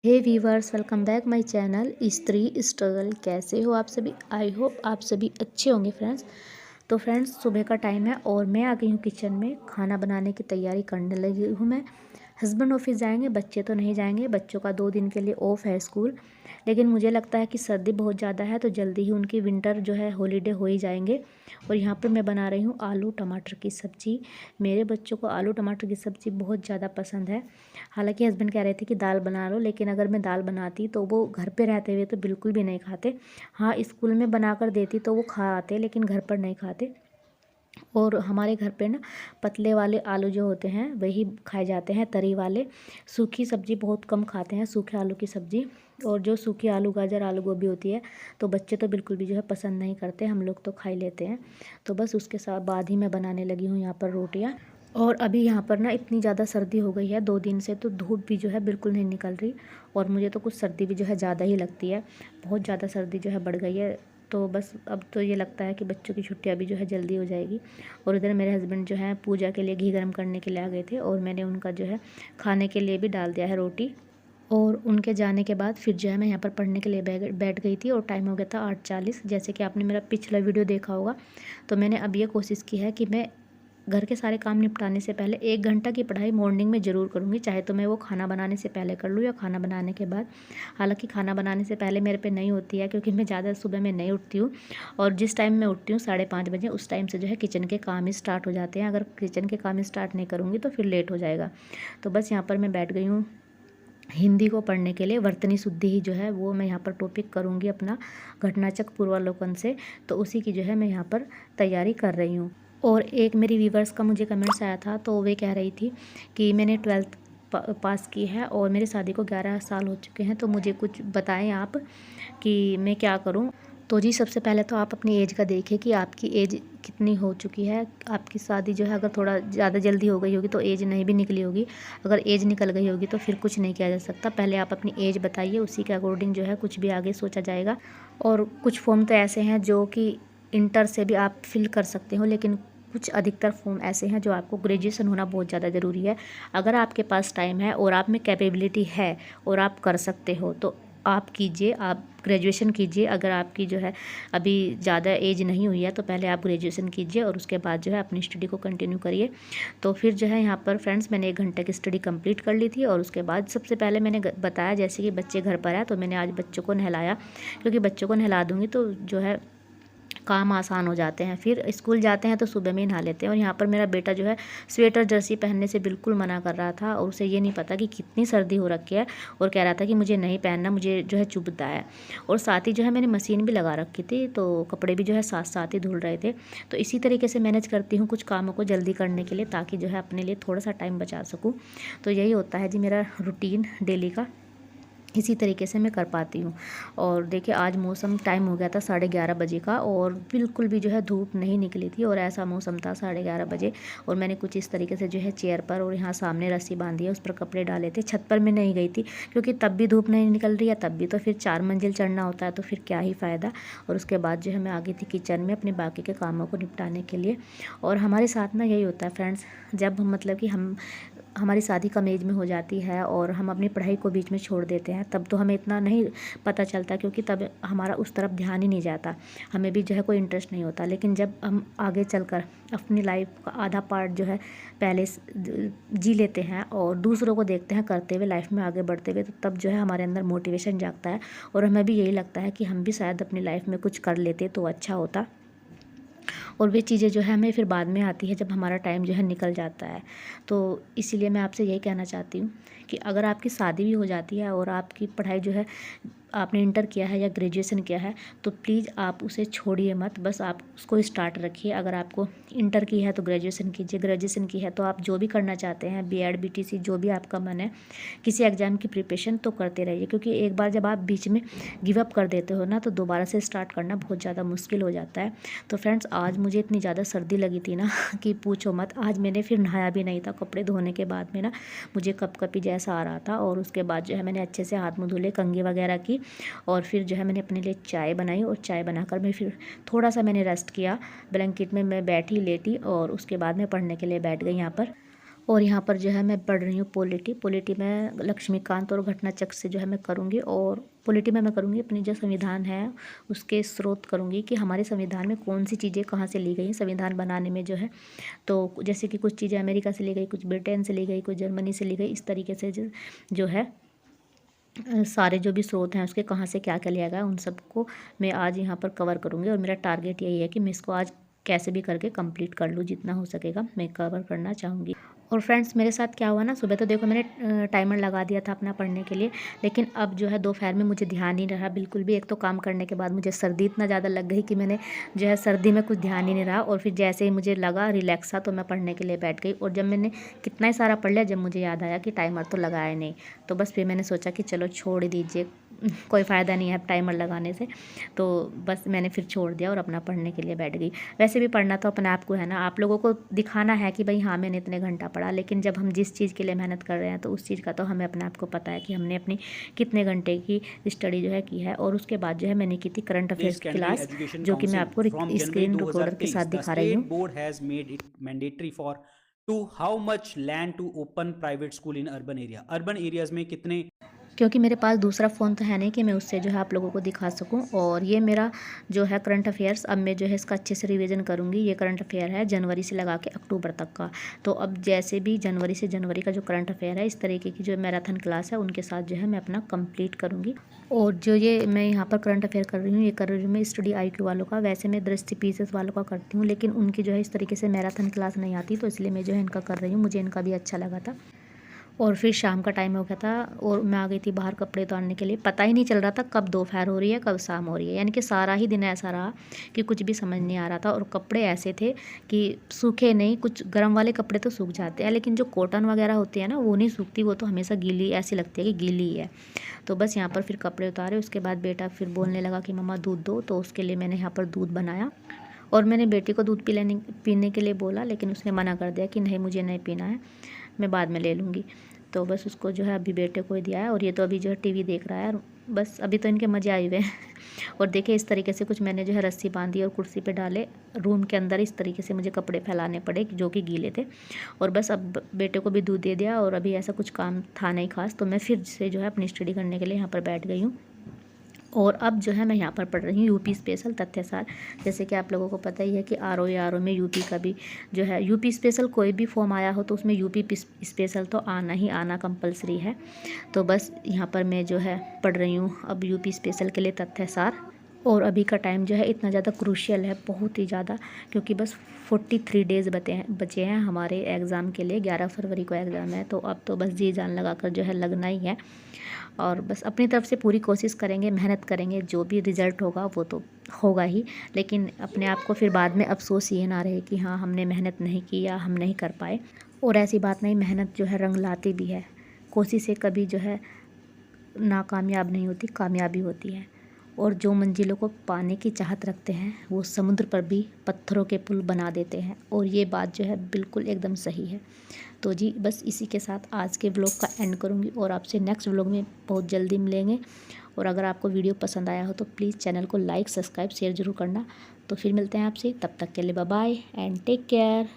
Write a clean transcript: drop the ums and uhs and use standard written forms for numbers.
Hey viewers, welcome back my channel Stree struggle. कैसे हो आप सभी? आई होप आप सभी अच्छे होंगे फ्रेंड्स। तो फ्रेंड्स, सुबह का टाइम है और मैं आ गई हूँ किचन में। खाना बनाने की तैयारी करने लगी हूँ मैं। हस्बैंड ऑफिस जाएंगे, बच्चे तो नहीं जाएंगे। बच्चों का 2 दिन के लिए ऑफ है स्कूल। लेकिन मुझे लगता है कि सर्दी बहुत ज़्यादा है तो जल्दी ही उनकी विंटर जो है हॉलीडे हो ही जाएंगे। और यहाँ पर मैं बना रही हूँ आलू टमाटर की सब्ज़ी। मेरे बच्चों को आलू टमाटर की सब्ज़ी बहुत ज़्यादा पसंद है। हालांकि हस्बैंड कह रहे थे कि दाल बना लो, लेकिन अगर मैं दाल बनाती तो वो घर पे रहते हुए तो बिल्कुल भी नहीं खाते। हाँ, स्कूल में बना कर देती तो वो खा आते, लेकिन घर पर नहीं खाते। और हमारे घर पे ना पतले वाले आलू जो होते हैं वही खाए जाते हैं, तरी वाले। सूखी सब्ज़ी बहुत कम खाते हैं, सूखे आलू की सब्ज़ी। और जो सूखी आलू गाजर आलू गोभी होती है तो बच्चे तो बिल्कुल भी जो है पसंद नहीं करते, हम लोग तो खा ही लेते हैं। तो बस उसके साथ बाद ही मैं बनाने लगी हूँ यहाँ पर रोटियाँ। और अभी यहाँ पर ना इतनी ज़्यादा सर्दी हो गई है 2 दिन से, तो धूप भी जो है बिल्कुल नहीं निकल रही। और मुझे तो कुछ सर्दी भी जो है ज़्यादा ही लगती है, बहुत ज़्यादा सर्दी जो है बढ़ गई है। तो बस अब तो ये लगता है कि बच्चों की छुट्टियाँ भी जो है जल्दी हो जाएगी। और इधर मेरे हस्बैंड जो है पूजा के लिए घी गर्म करने के लिए आ गए थे और मैंने उनका जो है खाने के लिए भी डाल दिया है रोटी। और उनके जाने के बाद फिर जो है मैं यहाँ पर पढ़ने के लिए बैठ गई थी और टाइम हो गया था 8:40। जैसे कि आपने मेरा पिछला वीडियो देखा होगा, तो मैंने अब ये कोशिश की है कि मैं घर के सारे काम निपटाने से पहले 1 घंटा की पढ़ाई मॉर्निंग में ज़रूर करूँगी, चाहे तो मैं वो खाना बनाने से पहले कर लूँ या खाना बनाने के बाद। हालांकि खाना बनाने से पहले मेरे पे नहीं होती है, क्योंकि मैं ज़्यादा सुबह में नहीं उठती हूँ। और जिस टाइम मैं उठती हूँ 5:30 बजे, उस टाइम से जो है किचन के काम ही स्टार्ट हो जाते हैं। अगर किचन के काम स्टार्ट नहीं करूँगी तो फिर लेट हो जाएगा। तो बस यहाँ पर मैं बैठ गई हूँ हिंदी को पढ़ने के लिए। वर्तनी शुद्धि ही जो है वो मैं यहाँ पर टॉपिक करूँगी अपना, घटनाचक्र पूर्वालोकन से। तो उसी की जो है मैं यहाँ पर तैयारी कर रही हूँ। और एक मेरी व्यूवर्स का मुझे कमेंट्स आया था, तो वे कह रही थी कि मैंने 12th पास की है और मेरी शादी को 11 साल हो चुके हैं, तो मुझे कुछ बताएं आप कि मैं क्या करूं। तो जी, सबसे पहले तो आप अपनी एज का देखिए कि आपकी एज कितनी हो चुकी है। आपकी शादी जो है अगर थोड़ा ज़्यादा जल्दी हो गई होगी तो एज नहीं भी निकली होगी। अगर एज निकल गई होगी तो फिर कुछ नहीं किया जा सकता। पहले आप अपनी एज बताइए, उसी के अकॉर्डिंग जो है कुछ भी आगे सोचा जाएगा। और कुछ फॉर्म तो ऐसे हैं जो कि इंटर से भी आप फिल कर सकते हो, लेकिन कुछ अधिकतर फॉर्म ऐसे हैं जो आपको ग्रेजुएशन होना बहुत ज़्यादा ज़रूरी है। अगर आपके पास टाइम है और आप में कैपेबिलिटी है और आप कर सकते हो तो आप कीजिए, आप ग्रेजुएशन कीजिए। अगर आपकी जो है अभी ज़्यादा एज नहीं हुई है तो पहले आप ग्रेजुएशन कीजिए और उसके बाद जो है अपनी स्टडी को कंटिन्यू करिए। तो फिर जो है यहाँ पर फ्रेंड्स, मैंने 1 घंटे की स्टडी कंप्लीट कर ली थी। और उसके बाद सबसे पहले मैंने बताया, जैसे कि बच्चे घर पर है तो मैंने आज बच्चों को नहलाया, क्योंकि बच्चों को नहला दूँगी तो जो है काम आसान हो जाते हैं। फिर स्कूल जाते हैं तो सुबह में ही नहा लेते हैं। और यहाँ पर मेरा बेटा जो है स्वेटर जर्सी पहनने से बिल्कुल मना कर रहा था, और उसे ये नहीं पता कि कितनी सर्दी हो रखी है, और कह रहा था कि मुझे नहीं पहनना, मुझे जो है चुभता है। और साथ ही जो है मैंने मशीन भी लगा रखी थी, तो कपड़े भी जो है साथ साथ ही धुल रहे थे। तो इसी तरीके से मैनेज करती हूँ कुछ कामों को जल्दी करने के लिए, ताकि जो है अपने लिए थोड़ा सा टाइम बचा सकूँ। तो यही होता है जी मेरा रूटीन डेली का, इसी तरीके से मैं कर पाती हूँ। और देखिए, आज मौसम टाइम हो गया था 11:30 बजे का, और बिल्कुल भी जो है धूप नहीं निकली थी, और ऐसा मौसम था 11:30 बजे। और मैंने कुछ इस तरीके से जो है चेयर पर और यहाँ सामने रस्सी बांधी है, उस पर कपड़े डाले थे। छत पर मैं नहीं गई थी, क्योंकि तब भी धूप नहीं निकल रही है, तब भी तो फिर 4 मंजिल चढ़ना होता है, तो फिर क्या ही फ़ायदा। और उसके बाद जो है मैं आ गई थी किचन में अपने बाकी के कामों को निपटाने के लिए। और हमारे साथ ना यही होता है फ्रेंड्स, जब मतलब कि हमारी शादी कम एज में हो जाती है और हम अपनी पढ़ाई को बीच में छोड़ देते हैं, तब तो हमें इतना नहीं पता चलता, क्योंकि तब हमारा उस तरफ ध्यान ही नहीं जाता, हमें भी जो है कोई इंटरेस्ट नहीं होता। लेकिन जब हम आगे चलकर अपनी लाइफ का आधा पार्ट जो है पहले जी लेते हैं और दूसरों को देखते हैं करते हुए, लाइफ में आगे बढ़ते हुए, तो तब जो है हमारे अंदर मोटिवेशन जागता है। और हमें भी यही लगता है कि हम भी शायद अपनी लाइफ में कुछ कर लेते तो अच्छा होता। और वे चीज़ें जो है हमें फिर बाद में आती है, जब हमारा टाइम जो है निकल जाता है। तो इसीलिए मैं आपसे यही कहना चाहती हूँ कि अगर आपकी शादी भी हो जाती है और आपकी पढ़ाई जो है आपने इंटर किया है या ग्रेजुएशन किया है, तो प्लीज़ आप उसे छोड़िए मत, बस आप उसको स्टार्ट रखिए। अगर आपको इंटर की है तो ग्रेजुएशन कीजिए, ग्रेजुएशन की है तो आप जो भी करना चाहते हैं, बीएड बीटीसी जो भी आपका मन है, किसी एग्ज़ाम की प्रिपरेशन तो करते रहिए। क्योंकि एक बार जब आप बीच में गिव अप कर देते हो ना, तो दोबारा से स्टार्ट करना बहुत ज़्यादा मुश्किल हो जाता है। तो फ्रेंड्स, आज मुझे इतनी ज़्यादा सर्दी लगी थी ना कि पूछो मत। आज मैंने फिर नहाया भी नहीं था, कपड़े धोने के बाद में ना मुझे कपकपी जैसा आ रहा था। और उसके बाद जो है मैंने अच्छे से हाथ मुँह धुले, कंघी वगैरह की, और फिर जो है मैंने अपने लिए चाय बनाई। और चाय बनाकर मैं फिर थोड़ा सा मैंने रेस्ट किया, ब्लैंकेट में मैं बैठी लेटी, और उसके बाद मैं पढ़ने के लिए बैठ गई यहाँ पर। और यहाँ पर जो है मैं पढ़ रही हूँ पॉलिटी। पॉलिटी में लक्ष्मीकांत और घटनाचक्र से जो है मैं करूँगी। और पॉलिटी में मैं करूँगी अपनी जो संविधान है उसके स्रोत करूँगी कि हमारे संविधान में कौन सी चीज़ें कहाँ से ली गई संविधान बनाने में जो है। तो जैसे कि कुछ चीज़ें अमेरिका से ली गई, कुछ ब्रिटेन से ली गई, कुछ जर्मनी से ली गई, इस तरीके से जो है सारे जो भी स्रोत हैं उसके कहाँ से क्या क्या लिया गया उन सबको मैं आज यहाँ पर कवर करूँगी। और मेरा टारगेट यही है कि मैं इसको आज कैसे भी करके कंप्लीट कर लूँ, जितना हो सकेगा मैं कवर करना चाहूँगी। और फ्रेंड्स मेरे साथ क्या हुआ ना, सुबह तो देखो मैंने टाइमर लगा दिया था अपना पढ़ने के लिए, लेकिन अब जो है दोपहर में मुझे ध्यान नहीं रहा बिल्कुल भी। एक तो काम करने के बाद मुझे सर्दी इतना ज़्यादा लग गई कि मैंने जो है सर्दी में कुछ ध्यान ही नहीं रहा। और फिर जैसे ही मुझे लगा रिलैक्स था तो मैं पढ़ने के लिए बैठ गई। और जब मैंने कितना ही सारा पढ़ लिया, जब मुझे याद आया कि टाइमर तो लगाया नहीं, तो बस फिर मैंने सोचा कि चलो छोड़ ही दीजिए, कोई फ़ायदा नहीं है टाइमर लगाने से। तो बस मैंने फिर छोड़ दिया और अपना पढ़ने के लिए बैठ गई। वैसे भी पढ़ना तो अपने आप को है ना, आप लोगों को दिखाना है कि भाई हाँ मैंने इतने घंटा पढ़ा, लेकिन जब हम जिस चीज़ के लिए मेहनत कर रहे हैं तो उस चीज़ का तो हमें अपने आप को पता है कि हमने अपनी कितने घंटे की स्टडी जो है की है। और उसके बाद जो है मैंने की थी करंट अफेयर्स की क्लास, जो कि मैं आपको स्क्रीन रिकॉर्डर के साथ दिखा रही हूँ। Board has made it mandatory for to how much land to open private school in urban area. Urban areas में कितने, क्योंकि मेरे पास दूसरा फ़ोन तो है नहीं कि मैं उससे जो है आप लोगों को दिखा सकूं। और ये मेरा जो है करंट अफेयर्स, अब मैं जो है इसका अच्छे से रिवीजन करूंगी। ये करंट अफेयर है जनवरी से लगा के अक्टूबर तक का। तो अब जैसे भी जनवरी से जनवरी का जो करंट अफेयर है, इस तरीके की जो मैराथन क्लास है उनके साथ जो है मैं अपना कंप्लीट करूँगी। और जो ये मैं यहाँ पर करंट अफेयर कर रही हूँ, ये कर रही हूँ मैं स्टडी IQ वालों का। वैसे मैं दृष्टि पीसेस वालों का करती हूँ, लेकिन उनकी जो है इस तरीके से मैराथन क्लास नहीं आती, तो इसलिए मैं जो है इनका कर रही हूँ। मुझे इनका भी अच्छा लगा था। और फिर शाम का टाइम हो गया था और मैं आ गई थी बाहर कपड़े उतारने के लिए। पता ही नहीं चल रहा था कब दोपहर हो रही है कब शाम हो रही है, यानी कि सारा ही दिन ऐसा रहा कि कुछ भी समझ नहीं आ रहा था। और कपड़े ऐसे थे कि सूखे नहीं, कुछ गर्म वाले कपड़े तो सूख जाते हैं, लेकिन जो कॉटन वगैरह होती है ना वो नहीं सूखती, वो तो हमेशा गीली ऐसी लगती है कि गीली ही है। तो बस यहाँ पर फिर कपड़े उतारे। उसके बाद बेटा फिर बोलने लगा कि मम्मा दूध दो, तो उसके लिए मैंने यहाँ पर दूध बनाया। और मैंने बेटी को दूध पीने के लिए बोला, लेकिन उसने मना कर दिया कि नहीं मुझे नहीं पीना है, मैं बाद में ले लूँगी। तो बस उसको जो है अभी बेटे को ही दिया है। और ये तो अभी जो है टीवी देख रहा है। बस अभी तो इनके मज़े आए हुए हैं। और देखिए इस तरीके से कुछ मैंने जो है रस्सी बांधी और कुर्सी पे डाले रूम के अंदर। इस तरीके से मुझे कपड़े फैलाने पड़े जो कि गीले थे। और बस अब बेटे को भी दूध दे दिया और अभी ऐसा कुछ काम था नहीं खास, तो मैं फिर से जो है अपनी स्टडी करने के लिए यहाँ पर बैठ गई हूँ। और अब जो है मैं यहाँ पर पढ़ रही हूँ यूपी स्पेशल तथ्यसार। जैसे कि आप लोगों को पता ही है कि RO में यूपी का भी जो है यूपी स्पेशल कोई भी फॉर्म आया हो तो उसमें यूपी स्पेशल तो आना ही आना कंपलसरी है। तो बस यहाँ पर मैं जो है पढ़ रही हूँ अब यूपी स्पेशल के लिए तथ्यसार। और अभी का टाइम जो है इतना ज़्यादा क्रूशियल है, बहुत ही ज़्यादा, क्योंकि बस 43 डेज़ बचे हैं हमारे एग्ज़ाम के लिए। 11 फरवरी को एग्ज़ाम है, तो अब तो बस जी जान लगा कर जो है लगना ही है। और बस अपनी तरफ से पूरी कोशिश करेंगे, मेहनत करेंगे, जो भी रिज़ल्ट होगा वो तो होगा ही, लेकिन अपने आप को फिर बाद में अफसोस ये ना रहे कि हाँ हमने मेहनत नहीं की या हम नहीं कर पाए। और ऐसी बात नहीं, मेहनत जो है रंग लाती भी है। कोशिश से कभी जो है नाकामयाब नहीं होती, कामयाबी होती है। और जो मंजिलों को पाने की चाहत रखते हैं वो समुद्र पर भी पत्थरों के पुल बना देते हैं। और ये बात जो है बिल्कुल एकदम सही है। तो जी बस इसी के साथ आज के व्लॉग का एंड करूँगी और आपसे नेक्स्ट व्लॉग में बहुत जल्दी मिलेंगे। और अगर आपको वीडियो पसंद आया हो तो प्लीज़ चैनल को लाइक सब्सक्राइब शेयर ज़रूर करना। तो फिर मिलते हैं आपसे, तब तक के लिए bye bye and take care.